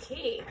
Okay,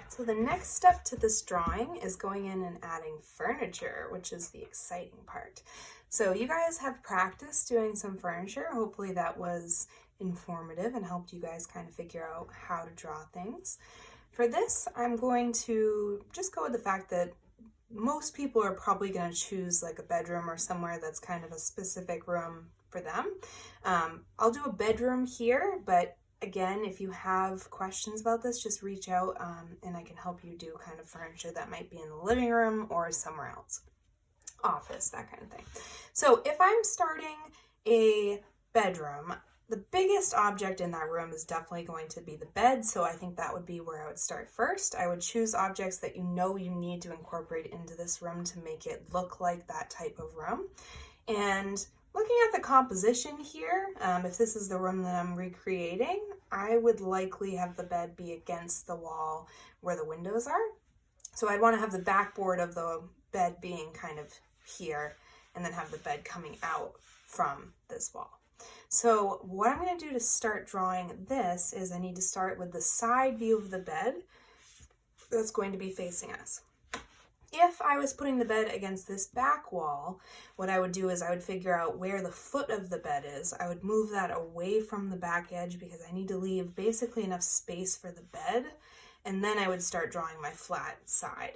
so the next step to this drawing is going in and adding furniture, which is the exciting part. So you guys have practiced doing some furniture. Hopefully that was informative and helped you guys kind of figure out how to draw things. For this, I'm going to just go with the fact that most people are probably going to choose like a bedroom or somewhere that's kind of a specific room for them. I'll do a bedroom here, but again, if you have questions about this, just reach out and I can help you do kind of furniture that might be in the living room or somewhere else. Office, that kind of thing. So if I'm starting a bedroom, the biggest object in that room is definitely going to be the bed, so I think that would be where I would start first. I would choose objects that you know you need to incorporate into this room to make it look like that type of room. And looking at the composition here, if this is the room that I'm recreating, I would likely have the bed be against the wall where the windows are. So I'd want to have the backboard of the bed being kind of here and then have the bed coming out from this wall. So what I'm going to do to start drawing this is I need to start with the side view of the bed that's going to be facing us. If I was putting the bed against this back wall, what I would do is I would figure out where the foot of the bed is. I would move that away from the back edge because I need to leave basically enough space for the bed, and then I would start drawing my flat side.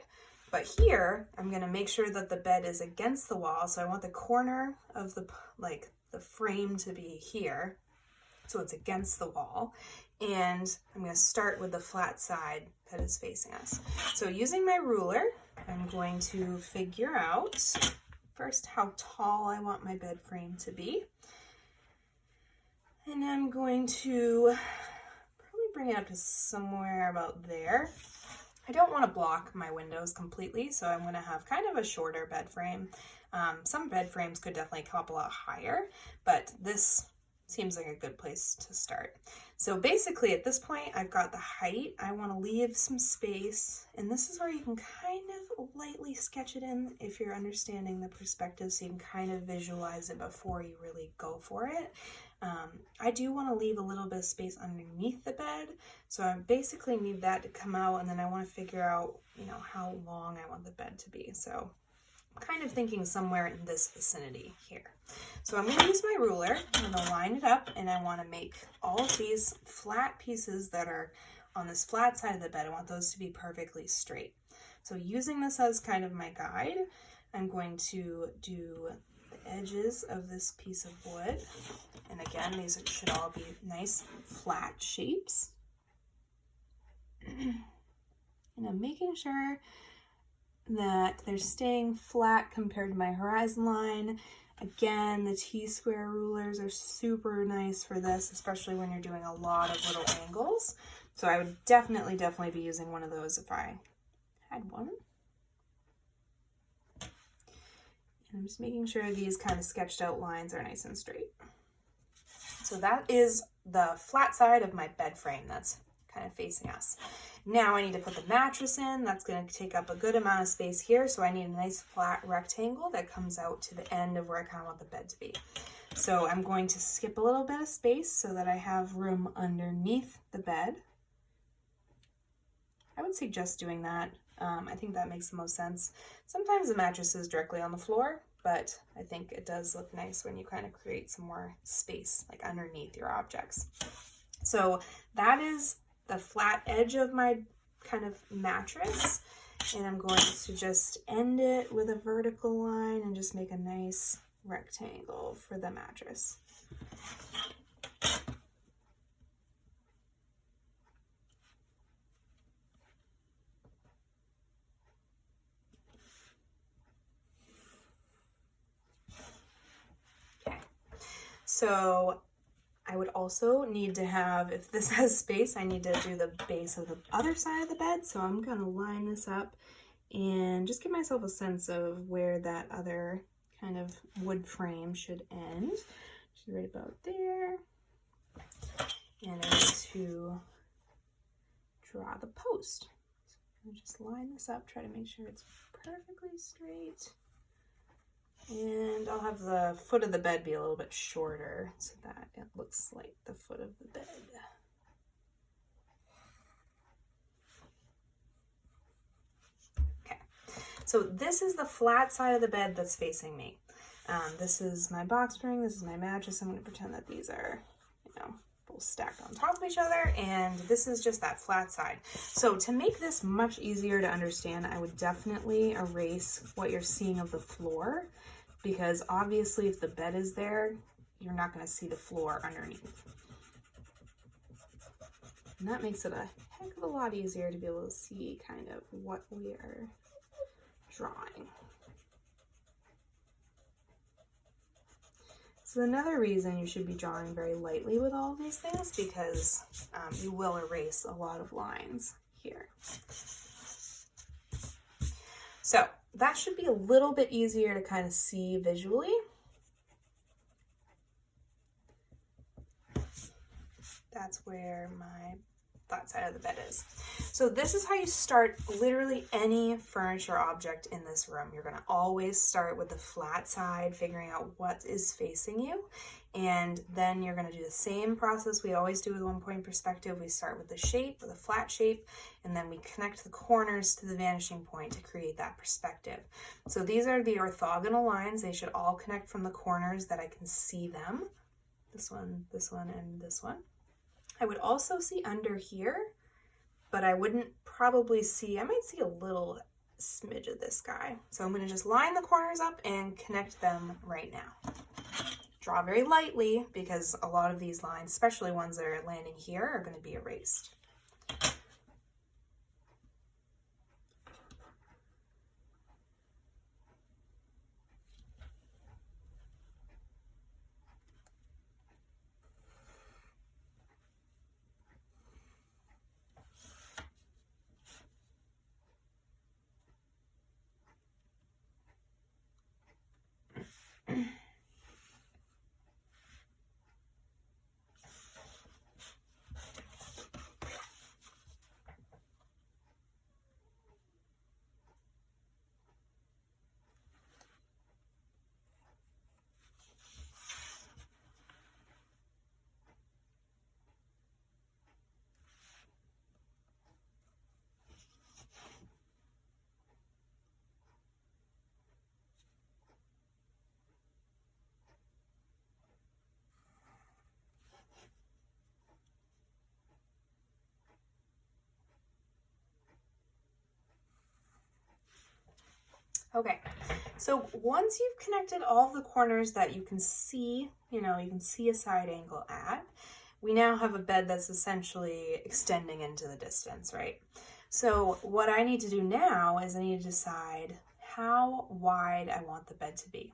But here, I'm going to make sure that the bed is against the wall, so I want the corner of the frame to be here, so it's against the wall, and I'm going to start with the flat side that is facing us. So using my ruler, I'm going to figure out first how tall I want my bed frame to be, and I'm going to probably bring it up to somewhere about there. I don't want to block my windows completely, so I'm going to have kind of a shorter bed frame. Some bed frames could definitely come up a lot higher, but this seems like a good place to start. So basically at this point, I've got the height. I want to leave some space, and this is where you can kind of lightly sketch it in if you're understanding the perspective, so you can kind of visualize it before you really go for it. I do want to leave a little bit of space underneath the bed, so I basically need that to come out, and then I want to figure out, how long I want the bed to be. So I'm kind of thinking somewhere in this vicinity here. So I'm going to use my ruler, I'm going to line it up, and I want to make all of these flat pieces that are on this flat side of the bed, I want those to be perfectly straight. So using this as kind of my guide, I'm going to do the edges of this piece of wood. And again, these should all be nice flat shapes. And I'm making sure that they're staying flat compared to my horizon line. Again, the T-square rulers are super nice for this, especially when you're doing a lot of little angles. So I would definitely be using one of those if I had one. And I'm just making sure these kind of sketched out lines are nice and straight. So that is the flat side of my bed frame that's kind of facing us. Now I need to put the mattress in. That's going to take up a good amount of space here, so I need a nice flat rectangle that comes out to the end of where I kind of want the bed to be. So I'm going to skip a little bit of space so that I have room underneath the bed. I would suggest doing that. I think that makes the most sense. Sometimes the mattress is directly on the floor, but I think it does look nice when you kind of create some more space like underneath your objects. So that is the flat edge of my kind of mattress, and I'm going to just end it with a vertical line and just make a nice rectangle for the mattress. So I would also need to have, if this has space, I need to do the base of the other side of the bed. So I'm going to line this up and just give myself a sense of where that other kind of wood frame should end. Just right about there. And I need to draw the post. So I'm just line this up, try to make sure it's perfectly straight. And I'll have the foot of the bed be a little bit shorter so that it looks like the foot of the bed. So this is the flat side of the bed that's facing me. This is my box spring, this is my mattress. I'm going to pretend that these are, you know, both stacked on top of each other, and this is just that flat side. So to make this much easier to understand, I would definitely erase what you're seeing of the floor, because obviously if the bed is there, you're not going to see the floor underneath. And that makes it a heck of a lot easier to be able to see kind of what we are drawing. So another reason you should be drawing very lightly with all of these things, because you will erase a lot of lines here. So that should be a little bit easier to kind of see visually. That's where my flat side of the bed is. So this is how you start literally any furniture object in this room. You're going to always start with the flat side, figuring out what is facing you. And then you're going to do the same process we always do with one point perspective. We start with the shape, with a flat shape, and then we connect the corners to the vanishing point to create that perspective. So these are the orthogonal lines. They should all connect from the corners that I can see them. This one, and this one. I would also see under here, but I wouldn't probably see, I might see a little smidge of this guy. So I'm going to just line the corners up and connect them right now. Draw very lightly, because a lot of these lines, especially ones that are landing here, are going to be erased. Okay, so once you've connected all the corners that you can see, you can see a side angle at, we now have a bed that's essentially extending into the distance, right? So what I need to do now is I need to decide how wide I want the bed to be.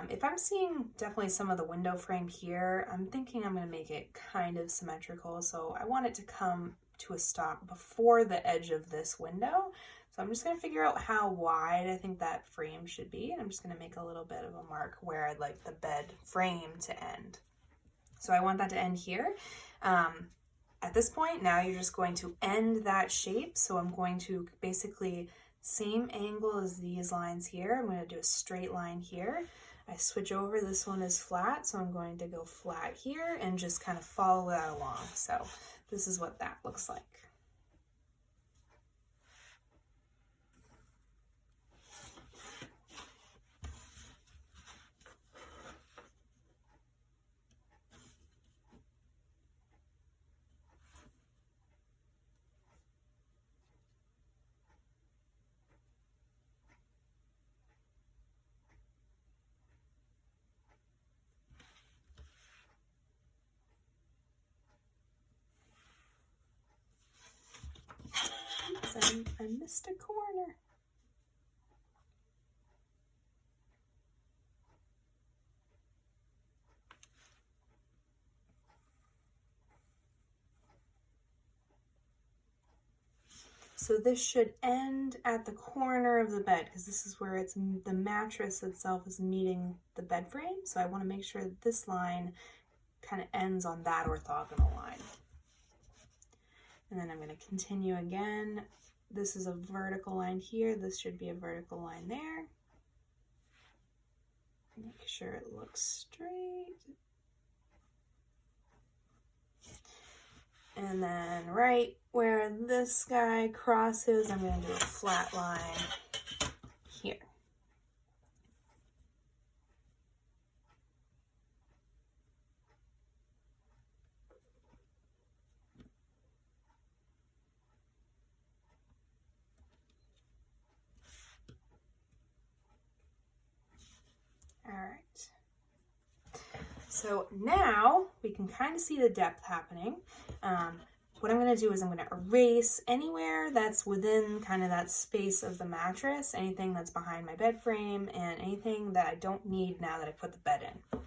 If I'm seeing definitely some of the window frame here, I'm thinking I'm going to make it kind of symmetrical. So I want it to come to a stop before the edge of this window. So I'm just going to figure out how wide I think that frame should be. And I'm just going to make a little bit of a mark where I'd like the bed frame to end. So I want that to end here. At this point, now you're just going to end that shape. So I'm going to basically same angle as these lines here. I'm going to do a straight line here. I switch over, this one is flat, so I'm going to go flat here and just kind of follow that along. So this is what that looks like. I missed a corner. So this should end at the corner of the bed, because this is where the mattress itself is meeting the bed frame. So I want to make sure that this line kind of ends on that orthogonal line. And then I'm going to continue again. This is a vertical line here. This should be a vertical line there. Make sure it looks straight. And then right where this guy crosses, I'm going to do a flat line So now we can kind of see the depth happening. What I'm going to do is I'm going to erase anywhere that's within kind of that space of the mattress, anything that's behind my bed frame, and anything that I don't need now that I put the bed in.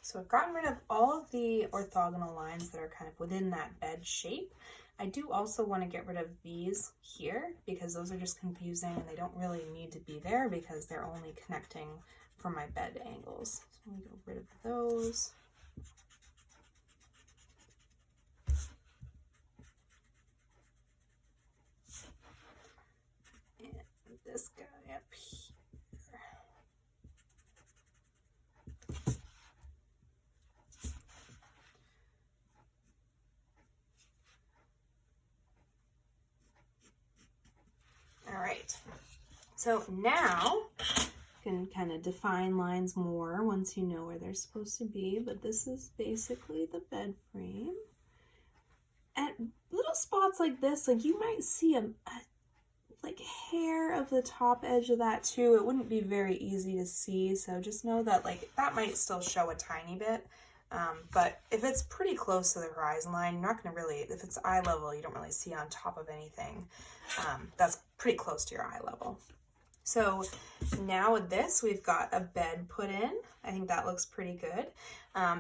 So I've gotten rid of all of the orthogonal lines that are kind of within that bed shape. I do also want to get rid of these here because those are just confusing and they don't really need to be there because they're only connecting from my bed angles. So I'm going to get rid of those. And this guy up here. All right, so now you can kind of define lines more once you know where they're supposed to be, but this is basically the bed frame. At little spots like this, like you might see a like hair of the top edge of that too. It wouldn't be very easy to see, so just know that like that might still show a tiny bit. But if it's pretty close to the horizon line, you're not going to really, if it's eye level, you don't really see on top of anything. That's pretty close to your eye level. So now with this, we've got a bed put in. I think that looks pretty good.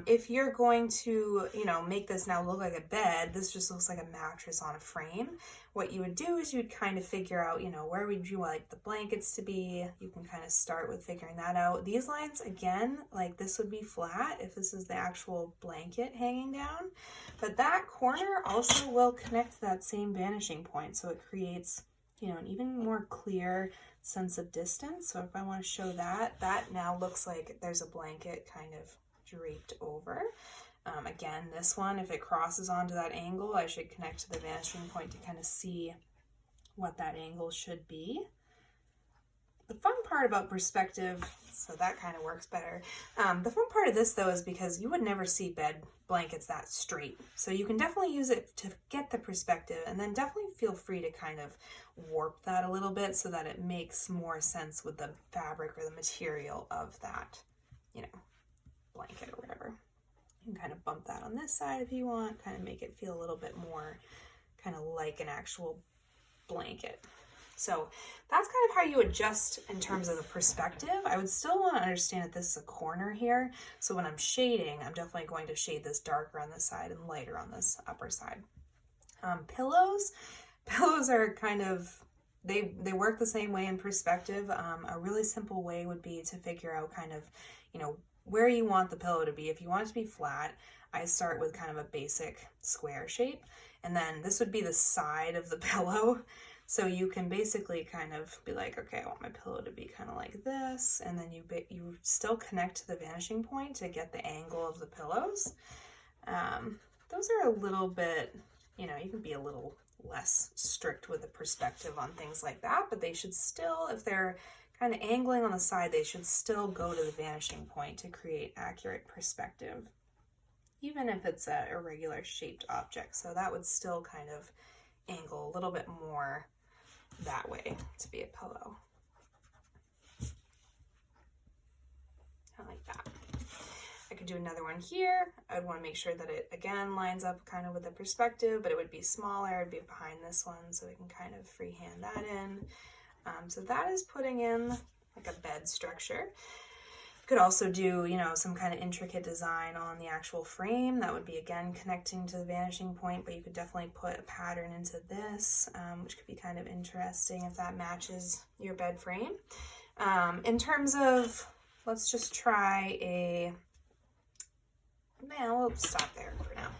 If you're going to, make this now look like a bed, this just looks like a mattress on a frame. What you would do is you'd kind of figure out, where would you like the blankets to be? You can kind of start with figuring that out. These lines, again, like this would be flat if this is the actual blanket hanging down. But that corner also will connect to that same vanishing point. So it creates, an even more clear sense of distance. So if I want to show that, that now looks like there's a blanket kind of draped over. Again, this one, if it crosses onto that angle, I should connect to the vanishing point to kind of see what that angle should be. The fun part about perspective, so that kind of works better. The fun part of this though is because you would never see bed blankets that straight. So you can definitely use it to get the perspective, and then definitely feel free to kind of warp that a little bit so that it makes more sense with the fabric or the material of that, blanket or whatever. You can kind of bump that on this side if you want, kind of make it feel a little bit more kind of like an actual blanket. So that's kind of how you adjust in terms of the perspective. I would still want to understand that this is a corner here. So when I'm shading, I'm definitely going to shade this darker on this side and lighter on this upper side. Pillows are kind of, they work the same way in perspective. A really simple way would be to figure out kind of, where you want the pillow to be. If you want it to be flat, I start with kind of a basic square shape, and then this would be the side of the pillow. So you can basically kind of be like, okay, I want my pillow to be kind of like this, and then you still connect to the vanishing point to get the angle of the pillows. Those are a little bit, you can be a little less strict with the perspective on things like that, but they should still, if they're kind of angling on the side, they should still go to the vanishing point to create accurate perspective, even if it's a irregular shaped object. So that would still kind of angle a little bit more that way to be a pillow. I like that. I could do another one here. I'd want to make sure that it again lines up kind of with the perspective, but it would be smaller, it'd be behind this one, so we can kind of freehand that in. So that is putting in like a bed structure. You could also do, some kind of intricate design on the actual frame. That would be, again, connecting to the vanishing point, but you could definitely put a pattern into this, which could be kind of interesting if that matches your bed frame. In terms of, let's just try we'll stop there for now.